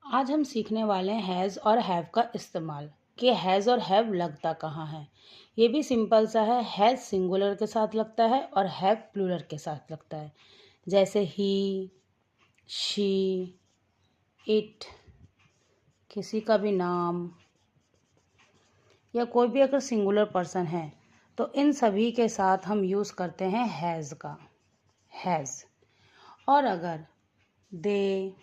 आज हम सीखने वाले हैं हैज़ और हैव का इस्तेमाल कि हैज़ और हैव लगता कहाँ है। ये भी सिंपल सा है। हैज़ सिंगुलर के साथ लगता है और हैव प्लूरल के साथ लगता है। जैसे ही, शी, इट, किसी का भी नाम या कोई भी अगर सिंगुलर पर्सन है तो इन सभी के साथ हम यूज़ करते हैं हैज़ का, हैज़। और अगर दे,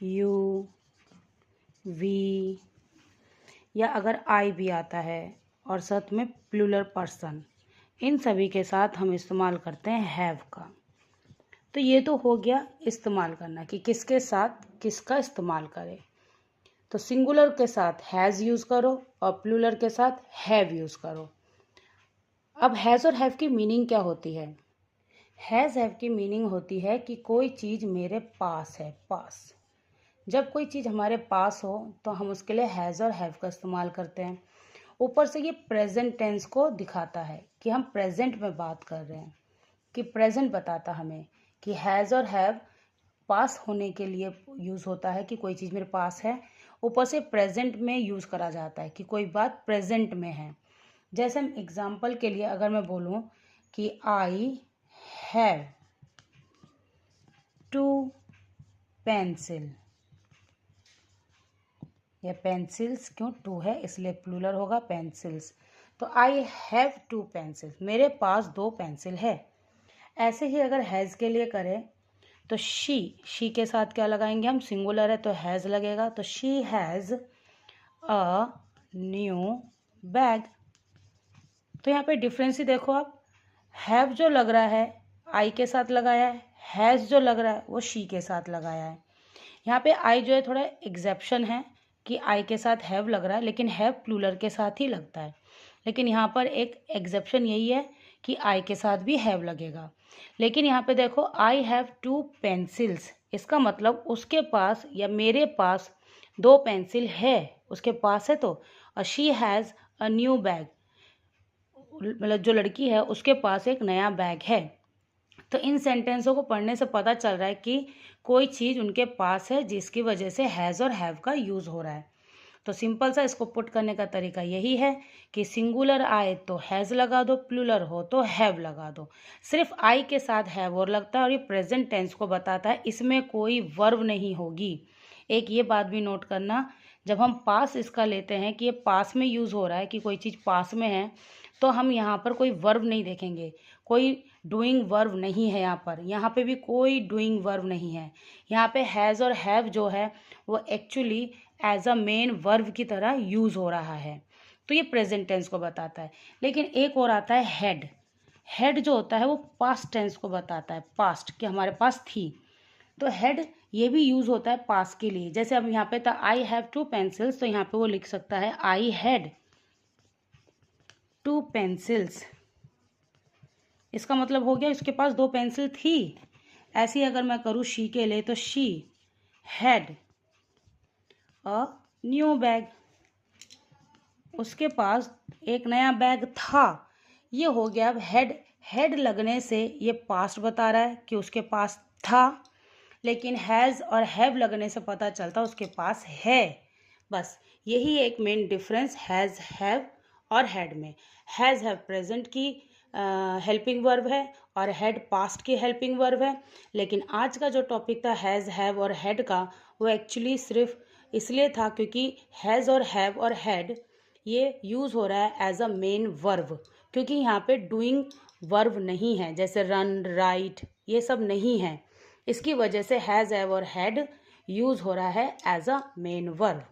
यू, वी या अगर आई भी आता है और साथ में प्लूरल पर्सन, इन सभी के साथ हम इस्तेमाल करते हैं हैव का। तो ये तो हो गया इस्तेमाल करना कि किसके साथ किसका इस्तेमाल करें। तो सिंगुलर के साथ हैज़ यूज़ करो और प्लूरल के साथ हैव यूज़ करो। अब हैज़ और हैव की मीनिंग क्या होती है? हैज़ हैव की मीनिंग होती है कि कोई चीज़ मेरे पास है, पास। जब कोई चीज़ हमारे पास हो तो हम उसके लिए हैज़ और हैव का इस्तेमाल करते हैं। ऊपर से ये प्रेजेंट टेंस को दिखाता है कि हम प्रेजेंट में बात कर रहे हैं, कि प्रेजेंट बताता हमें कि हैज़ और हैव पास होने के लिए यूज़ होता है कि कोई चीज़ मेरे पास है। ऊपर से प्रेजेंट में यूज़ करा जाता है कि कोई बात प्रेजेंट में है। जैसे हम एग्जाम्पल के लिए अगर मैं बोलूँ कि आई हैव 2 पेंसिल, या पेंसिल्स, क्यों 2 है इसलिए प्लूरल होगा पेंसिल्स। तो आई हैव 2 पेंसिल्स, मेरे पास 2 पेंसिल है। ऐसे ही अगर हैज़ के लिए करें तो शी के साथ क्या लगाएंगे हम? सिंगुलर है तो हैज़ लगेगा। तो she has a new bag. तो यहाँ पे डिफरेंस ही देखो आप, हैव जो लग रहा है आई के साथ लगाया है, हैज़ जो लग रहा है वो शी के साथ लगाया है। यहाँ पे आई जो है थोड़ा एग्जेप्शन है कि आई के साथ हैव लग रहा है, लेकिन हैव प्लूरल के साथ ही लगता है। लेकिन यहाँ पर एक एग्जेप्शन यही है कि आई के साथ भी हैव लगेगा। लेकिन यहाँ पे देखो आई हैव 2 पेंसिल्स, इसका मतलब उसके पास या मेरे पास 2 पेंसिल है, उसके पास है। तो she has a new bag, मतलब जो लड़की है उसके पास एक नया बैग है। तो इन सेंटेंसों को पढ़ने से पता चल रहा है कि कोई चीज़ उनके पास है जिसकी वजह से हैज़ और हैव का यूज़ हो रहा है। तो सिंपल सा इसको पुट करने का तरीका यही है कि सिंगुलर आए तो हैज़ लगा दो, प्लूरल हो तो हैव लगा दो। सिर्फ आई के साथ हैव और लगता है और ये प्रेजेंट टेंस को बताता है, इसमें कोई वर्ब नहीं होगी। एक ये बात भी नोट करना, जब हम पास इसका लेते हैं कि ये पास में यूज़ हो रहा है कि कोई चीज़ पास में है, तो हम यहाँ पर कोई वर्ब नहीं देखेंगे, कोई डूइंग वर्ब नहीं है यहाँ पे भी कोई डूइंग वर्ब नहीं है। यहाँ पे हैज़ और हैव जो है वो actually as a main verb की तरह यूज़ हो रहा है। तो ये प्रेजेंट टेंस को बताता है। लेकिन एक और आता है हैड। हैड जो होता है वो पास्ट टेंस को बताता है, पास्ट कि हमारे पास थी। तो हैड ये भी यूज़ होता है पास के लिए। जैसे अब यहाँ पे था आई हैव 2 पेंसिल्स, तो यहाँ पे वो लिख सकता है आई हैड 2 पेंसिल्स। इसका मतलब हो गया उसके पास 2 पेंसिल थी। ऐसे ही अगर मैं करूँ शी के लिए तो she had a new bag, उसके पास एक नया बैग था। ये हो गया। अब हैड लगने से ये पास्ट बता रहा है कि उसके पास था, लेकिन हैज़ और हैव लगने से पता चलता उसके पास है। बस यही एक मेन डिफरेंस हैज़ हैव और हैड में। हैज़ हैव प्रेजेंट की हेल्पिंग वर्ब है और हैड पास्ट की हेल्पिंग वर्ब है। लेकिन आज का जो टॉपिक था हैज़ हैव और हैड का, वो एक्चुअली सिर्फ इसलिए था क्योंकि हैज़ और हैव और हैड ये यूज़ हो रहा है एज अ मेन वर्ब, क्योंकि यहाँ पे डूइंग वर्ब नहीं है, जैसे रन, राइट, ये सब नहीं है। इसकी वजह से हैज़ हैव और हैड यूज़ हो रहा है एज अ मेन वर्ब।